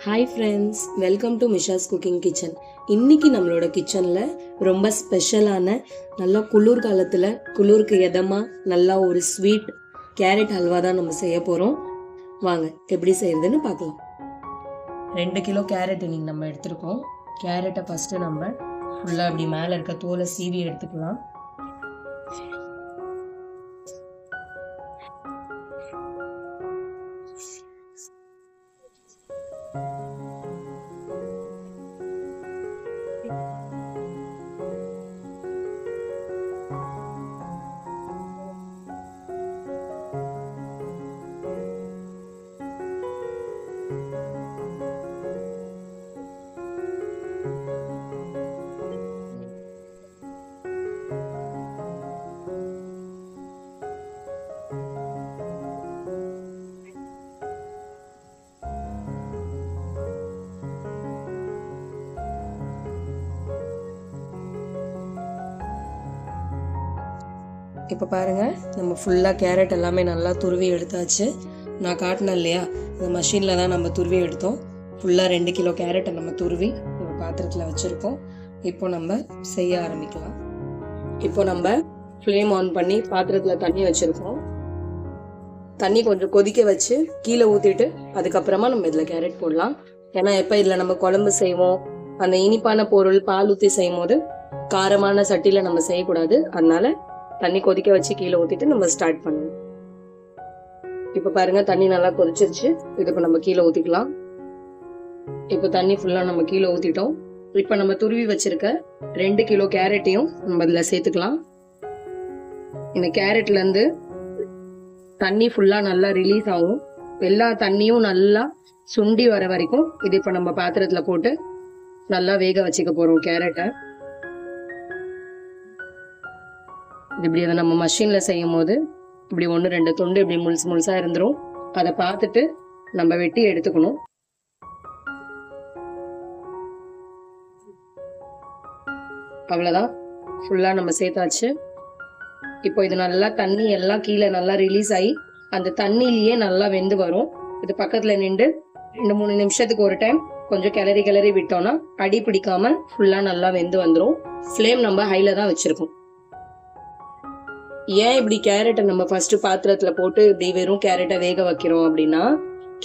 Hi friends, welcome to Misha's cooking kitchen. இன்னைக்கு நம்மளோட கிச்சனில் ரொம்ப ஸ்பெஷலான நல்லா குளிர் காலத்தில் குளிருக்கு எதமாக நல்லா ஒரு ஸ்வீட் கேரட் ஹல்வா தான் நம்ம செய்ய போகிறோம். வாங்க எப்படி செய்யறதுன்னு பார்க்கலாம். 2 கிலோ கேரட் இன்னைக்கு நம்ம எடுத்துருக்கோம். கேரட்டை ஃபஸ்ட்டு நம்ம ஃபுல்லாக அப்படி மேலே இருக்க தோலை சீவி எடுத்துக்கலாம். இப்போ பாருங்கள், நம்ம ஃபுல்லாக கேரட் எல்லாமே நல்லா துருவி எடுத்தாச்சு. நான் காட்டினேன் இல்லையா, இந்த மஷினில் தான் நம்ம துருவி எடுத்தோம். ஃபுல்லாக 2 கிலோ கேரட்டை நம்ம துருவி ஒரு பாத்திரத்தில் வச்சுருக்கோம். இப்போ நம்ம செய்ய ஆரம்பிக்கலாம். இப்போ நம்ம ஃப்ளேம் ஆன் பண்ணி பாத்திரத்தில் தண்ணி வச்சுருக்கோம். தண்ணி கொஞ்சம் கொதிக்க வச்சு கீழே ஊற்றிட்டு அதுக்கப்புறமா நம்ம இதில் கேரட் போடலாம். ஏன்னா எப்போ இதில் நம்ம குழம்பு செய்வோம், அந்த இனிப்பான பொருள் பால் ஊற்றி செய்யும் போது காரமான சட்டியில் நம்ம செய்யக்கூடாது. அதனால தண்ணி கொதிக்க வச்சு கீழே ஊற்றிட்டு நம்ம ஸ்டார்ட் பண்ணணும். இப்போ பாருங்க, தண்ணி நல்லா கொதிச்சிருச்சு. இதுக்கு நம்ம கீழே ஊற்றிக்கலாம். இப்போ தண்ணி ஃபுல்லாக நம்ம கீழே ஊற்றிட்டோம். இப்போ நம்ம துருவி வச்சிருக்க 2 கிலோ கேரட்டையும் நம்ம இதில் சேர்த்துக்கலாம். இந்த கேரட்லேருந்து தண்ணி ஃபுல்லாக நல்லா ரிலீஸ் ஆகும். எல்லா தண்ணியும் நல்லா சுண்டி வர வரைக்கும் இது இப்போ நம்ம பாத்திரத்தில் போட்டு நல்லா வேக வச்சுக்க போகிறோம் கேரட்டை. இப்படி அதை நம்ம மஷினில் செய்யும் போது இப்படி 1-2 துண்டு இப்படி முழுசாக இருந்துரும். அதை பார்த்துட்டு நம்ம வெட்டி எடுத்துக்கணும். அவ்வளோதான், ஃபுல்லாக நம்ம சேர்த்தாச்சு. இப்போ இது நல்லா தண்ணி எல்லாம் கீழே நல்லா ரிலீஸ் ஆகி அந்த தண்ணியிலேயே நல்லா வெந்து வரும். இது பக்கத்தில் நின்று 2-3 நிமிஷத்துக்கு ஒரு டைம் கொஞ்சம் கிளறி விட்டோம்னா அடி பிடிக்காம ஃபுல்லாக நல்லா வெந்து வந்துடும். ஃப்ளேம் நம்ம ஹையில் தான் வச்சுருக்கோம். ஏன் இப்படி கேரட்டை நம்ம ஃபர்ஸ்ட் பாத்திரத்துல போட்டு இப்படி வெறும் கேரட்டை வேக வைக்கிறோம் அப்படின்னா,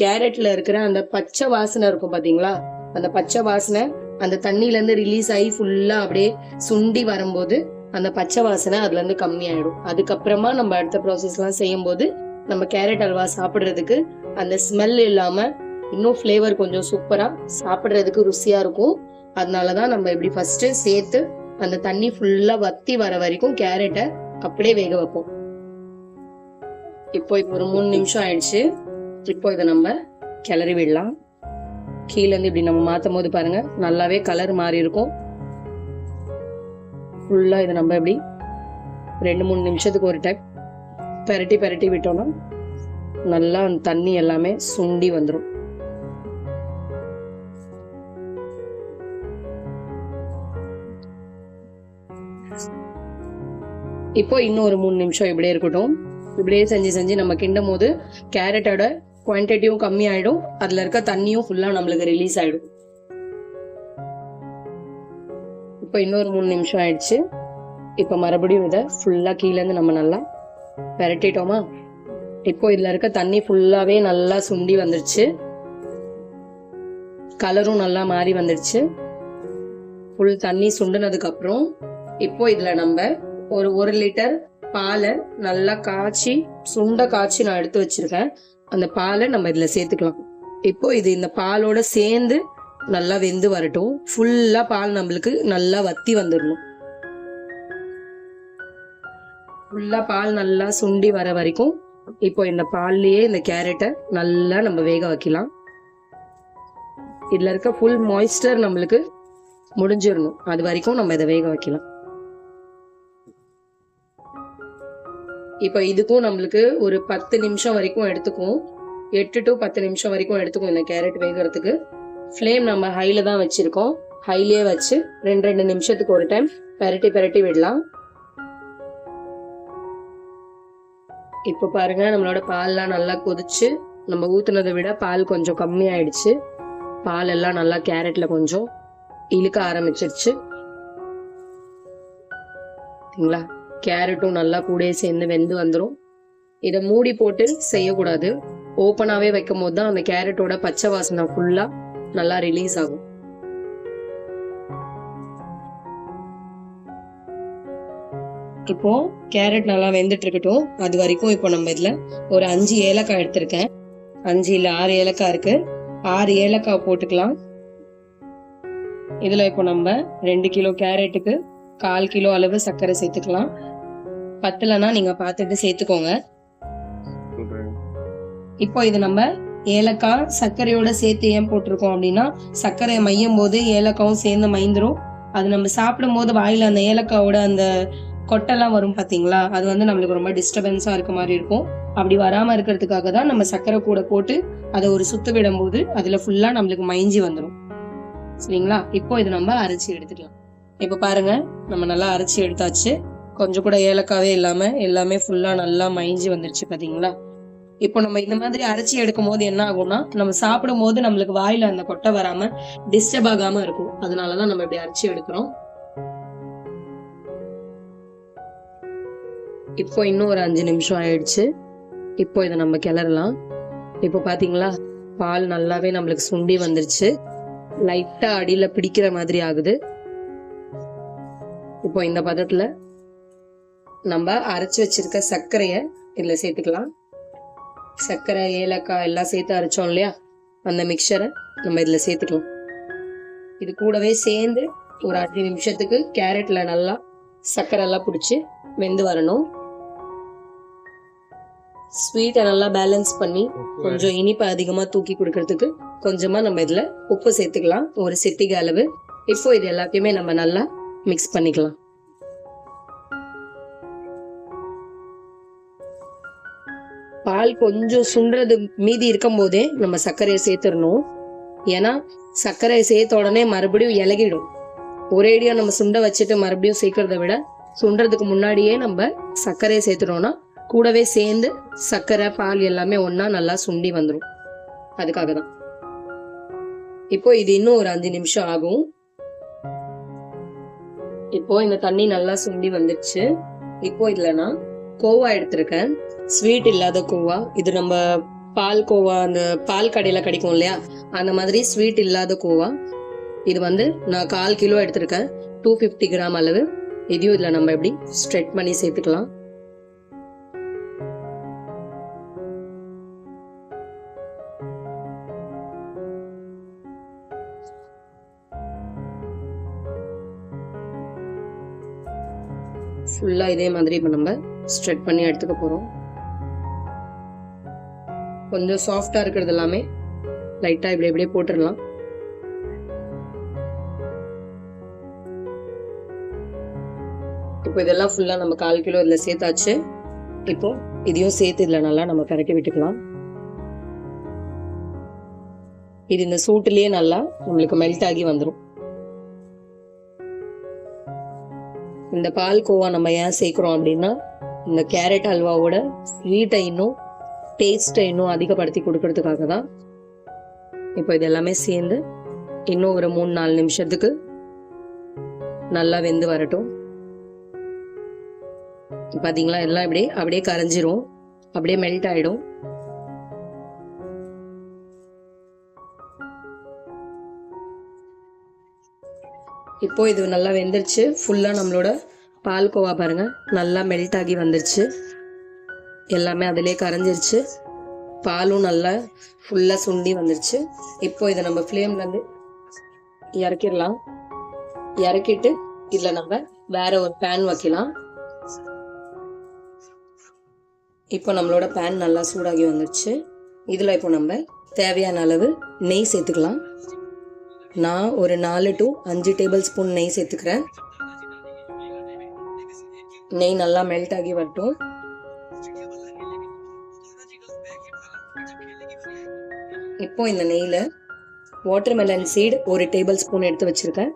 கேரட்ல இருக்கிற அந்த பச்சை வாசனை இருக்கும் பாத்தீங்களா, அந்த பச்சை வாசனை அந்த தண்ணியில இருந்து ரிலீஸ் ஆகி ஃபுல்லா அப்படியே சுண்டி வரும்போது அந்த பச்சை வாசனை அதுல இருந்து கம்மியாயிடும். அதுக்கப்புறமா நம்ம அடுத்த ப்ராசஸ் எல்லாம் செய்யும் போது நம்ம கேரட் அல்வா சாப்பிடுறதுக்கு அந்த ஸ்மெல் இல்லாம இன்னும் ஃபிளேவர் கொஞ்சம் சூப்பரா சாப்பிடுறதுக்கு ருசியா இருக்கும். அதனாலதான் நம்ம இப்படி ஃபர்ஸ்ட் சேர்த்து அந்த தண்ணி ஃபுல்லா வத்தி வர வரைக்கும் கேரட்டை அப்படியே வேக வைப்போம். இப்போ 3 நிமிஷம் ஆயிடுச்சு. இப்போ இதை நம்ம கிளறி விடலாம். கீழே இருந்து இப்படி நம்ம மாத்தும் போது பாருங்க, நல்லாவே கலர் மாறி இருக்கும். ஃபுல்லா இதை நம்ம இப்படி 2-3 நிமிஷத்துக்கு ஒரு டைம் பெரட்டி விட்டோம்னா நல்லா தண்ணி எல்லாமே சுண்டி வந்துடும். இப்போ இன்னும் ஒரு 3 நிமிஷம் இப்படியே இருக்கட்டும். இப்படியே செஞ்சு நம்ம கிண்டும் போது கேரட்டோட குவான்டிட்டியும் கம்மி ஆயிடும், அதுல இருக்க தண்ணியும் ஃபுல்லா நம்மளுக்கு ரிலீஸ் ஆயிடும். இப்போ இன்னொரு 3 நிமிஷம் ஆயிடுச்சு. இப்போ மறுபடியும் இதை ஃபுல்லா கீழே இருந்து நம்ம நல்லா பெரட்டிட்டோமா. இப்போ இதுல இருக்க தண்ணி ஃபுல்லாவே நல்லா சுண்டி வந்துருச்சு. கலரும் நல்லா மாறி வந்துடுச்சு. ஃபுல் தண்ணி சுண்டினதுக்கு அப்புறம் இப்போ இதுல நம்ம ஒரு 1 லிட்டர் பாலை நல்லா காய்ச்சி நான் எடுத்து வச்சிருக்கேன். அந்த பாலை நம்ம இதுல சேர்த்துக்கலாம். இப்போ இது இந்த பாலோட சேர்ந்து நல்லா வெந்து வரட்டும். ஃபுல்லா பால் நம்மளுக்கு நல்லா வத்தி வந்துடணும். ஃபுல்லா பால் நல்லா சுண்டி வர வரைக்கும் இப்போ இந்த பால்லயே இந்த கேரட்டை நல்லா நம்ம வேக வைக்கலாம். இதுல இருக்க ஃபுல் மாய்ஸ்டர் நம்மளுக்கு முடிஞ்சிடணும். அது வரைக்கும் நம்ம இதை வேக வைக்கலாம். இப்போ இதுக்கும் நம்மளுக்கு ஒரு 10 நிமிஷம் வரைக்கும் எடுத்துக்கும். 8 to 10 நிமிஷம் வரைக்கும் எடுத்துக்கும் இந்த கேரட் வேகிறதுக்கு. ஃப்ளேம் நம்ம ஹைல தான் வச்சிருக்கோம். ஹைலயே வச்சு 2 நிமிஷத்துக்கு ஒரு டைம் பெரட்டி விடலாம். இப்போ பாருங்க, நம்மளோட பால்லாம் நல்லா கொதிச்சு நம்ம ஊத்துனதை விட பால் கொஞ்சம் கம்மி ஆயிடுச்சு. பால் எல்லாம் நல்லா கேரட்ல கொஞ்சம் இழுக்க ஆரம்பிச்சிருச்சு. கேரட்டும் நல்லா கூட சேர்ந்து வெந்து வந்துடும். இதை மூடி போட்டு செய்யக்கூடாது. ஓப்பனாவே வைக்கும் போது தான் அந்த கேரட்டோட பச்சை வாசனை ஃபுல்லா நல்லா ரிலீஸ் ஆகும். இப்போ கேரட் நல்லா வெந்துட்டு இருக்கட்டும். அது வரைக்கும் இப்போ நம்ம இதுல ஒரு 5 ஏலக்காய் எடுத்திருக்கேன். 5 இல்ல 6 ஏலக்காய் இருக்கு. 6 ஏலக்காய் போட்டுக்கலாம். இதுல இப்போ நம்ம 2 கிலோ கேரட்டுக்கு 1/4 கிலோ அளவு சர்க்கரை சேர்த்துக்கலாம். பத்தலைன்னா நீங்க பார்த்துட்டு சேர்த்துக்கோங்க. இப்போ இது நம்ம ஏலக்காய் சர்க்கரையோட சேர்த்து ஏன் போட்டிருக்கோம் அப்படின்னா, சர்க்கரையை மையும் போது ஏலக்காவும் சேர்ந்து மைந்துரும். அது நம்ம சாப்பிடும் போது வாயில அந்த ஏலக்காவோட அந்த கொட்டெல்லாம் வரும் பாத்தீங்களா, அது வந்து நம்மளுக்கு ரொம்ப டிஸ்டர்பன்ஸா இருக்க மாதிரி இருக்கும். அப்படி வராம இருக்கிறதுக்காக தான் நம்ம சர்க்கரை கூட போட்டு அதை ஒரு சுத்து விடும் போது அதுல ஃபுல்லா நம்மளுக்கு மைஞ்சி வந்துடும். சரிங்களா? இப்போ இது நம்ம அரைச்சி எடுத்துக்கலாம். இப்ப பாருங்க, நம்ம நல்லா அரைச்சி எடுத்தாச்சு. கொஞ்சம் கூட ஏலக்காவே இல்லாம எல்லாமே ஃபுல்லா நல்லா மைஞ்சி வந்துருச்சு பாத்தீங்களா. இப்போ நம்ம இந்த மாதிரி அரைச்சி எடுக்கும் போது என்ன ஆகும்னா, நம்ம சாப்பிடும் போது நம்மளுக்கு வாயில அந்த கொட்டை வராம டிஸ்டர்ப் ஆகாம இருக்கும். அதனாலதான் நம்ம இப்படி அரைச்சி எடுக்கிறோம். இப்போ இன்னும் ஒரு 5 நிமிஷம் ஆயிடுச்சு. இப்போ இதை நம்ம கிளறலாம். இப்போ பாத்தீங்களா, பால் நல்லாவே நம்மளுக்கு சுண்டி வந்துருச்சு. லைட்டா அடியில பிடிக்கிற மாதிரி ஆகுது. இப்போ இந்த பதத்துல நம்ம அரைச்சு வச்சிருக்க சர்க்கரைய இதுல சேர்த்துக்கலாம். சர்க்கரை ஏலக்காய் எல்லாம் சேர்த்து அரைச்சோம் இல்லையா, அந்த மிக்சரை நம்ம இதுல சேர்த்துக்கலாம். இது கூடவே சேர்ந்து ஒரு 5 நிமிஷத்துக்கு கேரட்ல நல்லா சர்க்கரை எல்லாம் பிடிச்சி வெந்து வரணும். ஸ்வீட்டை நல்லா பேலன்ஸ் பண்ணி கொஞ்சம் இனிப்பு அதிகமா தூக்கி கொடுக்கறதுக்கு கொஞ்சமா நம்ம இதுல உப்பு சேர்த்துக்கலாம், ஒரு சிட்டிகை அளவு. இப்போ இது எல்லாத்தையுமே நம்ம நல்லா மிக்ஸ் பண்ணிக்கலாம். பால் கொஞ்சம் சுண்டுறது மீதி இருக்கும் போதே நம்ம சர்க்கரையை சேர்த்துடணும். ஏன்னா சர்க்கரையை சேர்த்த உடனே மறுபடியும் இலகிடும். ஒரேடியா நம்ம சுண்ட வச்சுட்டு மறுபடியும் சேர்க்கறத விட சுண்டுறதுக்கு முன்னாடியே நம்ம சர்க்கரையை சேர்த்துட்டோம்னா கூடவே சேர்ந்து சர்க்கரை பால் எல்லாமே ஒன்னா நல்லா சுண்டி வந்துடும். அதுக்காக தான். இப்போ இது இன்னும் ஒரு 5 நிமிஷம் ஆகும். இப்போ இந்த தண்ணி நல்லா சுண்டி வந்துருச்சு. இப்போ இதுல நான் கோவா எடுத்திருக்கேன், ஸ்வீட் இல்லாத கோவா. இது நம்ம பால் கோவா, அந்த பால் கடையில கிடைக்கும் இல்லையா, அந்த மாதிரி ஸ்வீட் இல்லாத கோவா. இது வந்து நான் 1/4 கிலோ எடுத்திருக்கேன், 250 கிராம் அளவு. இதையும் இதுல நம்ம எப்படி ஸ்ட்ரெட் பண்ணி சேர்த்துக்கலாம். ஃபுல்லா இதே மாதிரி இப்ப நம்ம ஸ்ட்ரெட் பண்ணி எடுத்துக்க போறோம். கொஞ்சம் சாஃப்டா இருக்கிறது எல்லாமே லைட்டா இப்படி இப்படியே போட்டுடலாம். இப்போ இதெல்லாம் ஃபுல்லா நம்ம 1/4 கிலோ இதுல சேர்த்தாச்சு. இப்போ இதையும் சேர்த்து இதுல நல்லா நம்ம கரட்டி விட்டுக்கலாம். இது இந்த சூட்டுலயே நல்லா நம்மளுக்கு மெல்ட் ஆகி வந்துடும். இந்த பால் கோவா நம்ம ஏன் சேர்க்கிறோம் அப்படின்னா, இந்த கேரட் அல்வாவோட ஸ்வீட்டை இன்னும் டேஸ்ட்டை இன்னும் அதிகப்படுத்தி கொடுக்கறதுக்காக தான். இப்போ இது எல்லாமே சேர்ந்து இன்னும் ஒரு 3-4 நிமிஷத்துக்கு நல்லா வெந்து வரட்டும். பாத்தீங்களா, எல்லாம் அப்படியே கரைஞ்சிரும், அப்படியே மெல்ட் ஆயிடும். இப்போ இது நல்லா வெந்துருச்சு. ஃபுல்லா நம்மளோட பால்கோவா பாருங்க நல்லா மெல்ட் ஆகி வந்துருச்சு. எல்லாமே அதிலே கரைஞ்சிருச்சு. பாலும் நல்லா ஃபுல்லா சுண்டி வந்துருச்சு. இப்போ இதை நம்ம ஃப்ளேம்ல இருந்து இறக்கிடலாம். இறக்கிட்டு இதுல நம்ம வேற ஒரு பேன் வைக்கலாம். இப்போ நம்மளோட பேன் நல்லா சூடாகி வந்துருச்சு. இதுல இப்போ நம்ம தேவையான அளவு நெய் சேர்த்துக்கலாம். நான் ஒரு 4 to 5 டேபிள் ஸ்பூன் நெய் சேர்த்துக்கிறேன். நெய் நல்லா மெல்ட் ஆகி வரட்டும். இப்போ இந்த நெய்ல வாட்டர்மெலன் சீட் ஒரு டேபிள் ஸ்பூன் எடுத்து வச்சிருக்கேன்,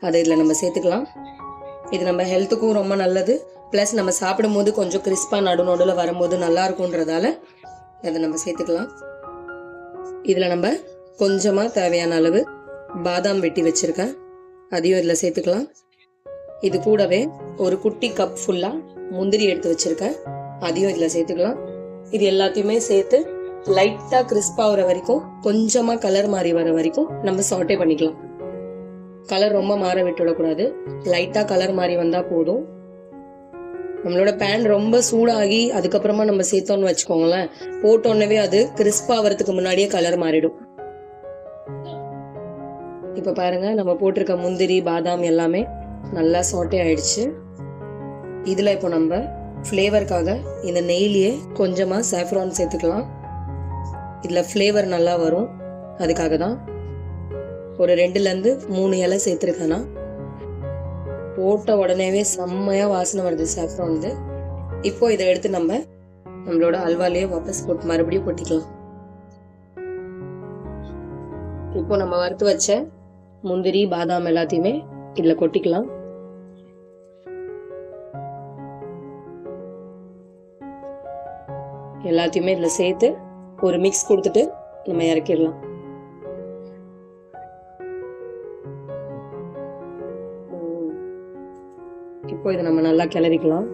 அதை இதில் நம்ம சேர்த்துக்கலாம். இது நம்ம ஹெல்த்துக்கும் ரொம்ப நல்லது. ப்ளஸ் நம்ம சாப்பிடும் போது கொஞ்சம் கிறிஸ்பாக நடுநடுவில் வரும்போது நல்லா இருக்கும்ன்றதால அதை நம்ம சேர்த்துக்கலாம். இதில் நம்ம கொஞ்சமாக தேவையான அளவு பாதாம் வெட்டி வச்சுருக்கேன், அதையும் இதில் சேர்த்துக்கலாம். இது கூடவே ஒரு குட்டி கப் ஃபுல்லாக முந்திரி எடுத்து வச்சுருக்கேன், அதையும் இதில் சேர்த்துக்கலாம். இது எல்லாத்தையுமே சேர்த்து லைட்டாக கிறிஸ்ப் ஆகிற வரைக்கும், கொஞ்சமாக கலர் மாறி வர வரைக்கும் நம்ம சாட்டே பண்ணிக்கலாம். கலர் ரொம்ப மாற விட்டுவிடக்கூடாது, லைட்டாக கலர் மாறி வந்தால் போதும். நம்மளோட பேன் ரொம்ப சூடாகி அதுக்கப்புறமா நம்ம சேர்த்தோன்னு வச்சுக்கோங்களேன், போட்டோன்னே அது கிறிஸ்ப் ஆகிறதுக்கு முன்னாடியே கலர் மாறிடும். இப்போ பாருங்கள், நம்ம போட்டிருக்க முந்திரி பாதாம் எல்லாமே நல்லா சாட்டே ஆயிடுச்சு. இதில் இப்போ நம்ம ஃப்ளேவருக்காக இந்த நெய்லியே கொஞ்சமாக சாஃப்ரான் சேர்த்துக்கலாம். இதில் ஃப்ளேவர் நல்லா வரும், அதுக்காக தான். ஒரு 2லேருந்து 3 இலை சேர்த்துருக்கேன்னா. போட்ட உடனேவே செம்மையாக வாசனை வருது சாஃப்ரான். இப்போ இதை எடுத்து நம்மளோட அல்வாலேயே வாபஸ் போட்டு மறுபடியும் கொட்டிக்கலாம். இப்போ நம்ம வறுத்து வச்ச முந்திரி பாதாம் எல்லாத்தையுமே இதில் கொட்டிக்கலாம். எல்லாத்தையுமே இதில் சேர்த்து ஒரு மிக்ஸ் கொடுத்துட்டு நம்ம இறக்கிடலாம். இப்போ இதை நம்ம நல்லா கிளறிக்கலாம்.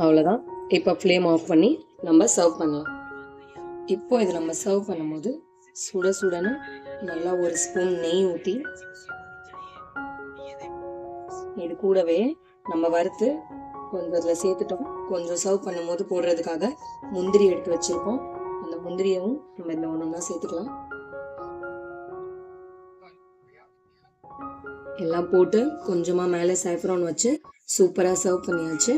அவ்வளோதான். இப்போ ஃப்ளேம் ஆஃப் பண்ணி நம்ம சர்வ் பண்ணலாம். இப்போ இது நம்ம சர்வ் பண்ணும்போது சுட சுடன்னு நல்லா ஒரு ஸ்பூன் நெய் ஊற்றி, இது கூடவே நம்ம வறுத்து கொஞ்சம் இதில் சேர்த்துட்டோம். கொஞ்சம் சர்வ் பண்ணும்போது போடுறதுக்காக முந்திரி எடுத்து வச்சுருக்கோம், அந்த முந்திரியவும் நம்ம இதில் ஒன்றா சேர்த்துக்கலாம். எல்லாம் போட்டு கொஞ்சமாக மேலே சாஃப்ரான் வச்சு சூப்பராக சர்வ் பண்ணியாச்சு.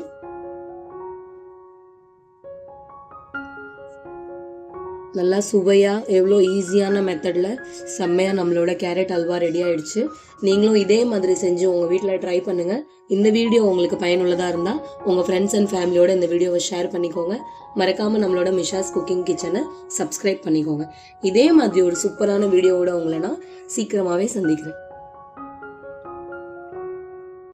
நல்லா சுவையாக எவ்வளோ ஈஸியான மெத்தடில் செம்மையாக நம்மளோட கேரட் அல்வா ரெடி ஆகிடுச்சு. நீங்களும் இதே மாதிரி செஞ்சு உங்கள் வீட்டில் ட்ரை பண்ணுங்கள். இந்த வீடியோ உங்களுக்கு பயனுள்ளதாக இருந்தால் உங்கள் ஃப்ரெண்ட்ஸ் அண்ட் ஃபேமிலியோட இந்த வீடியோவை ஷேர் பண்ணிக்கோங்க. மறக்காமல் நம்மளோட மிஷாஸ் குக்கிங் கிச்சனை சப்ஸ்கிரைப் பண்ணிக்கோங்க. இதே மாதிரி ஒரு சூப்பரான வீடியோவோட உங்களை நான் சீக்கிரமாகவே சந்திக்கிறேன்.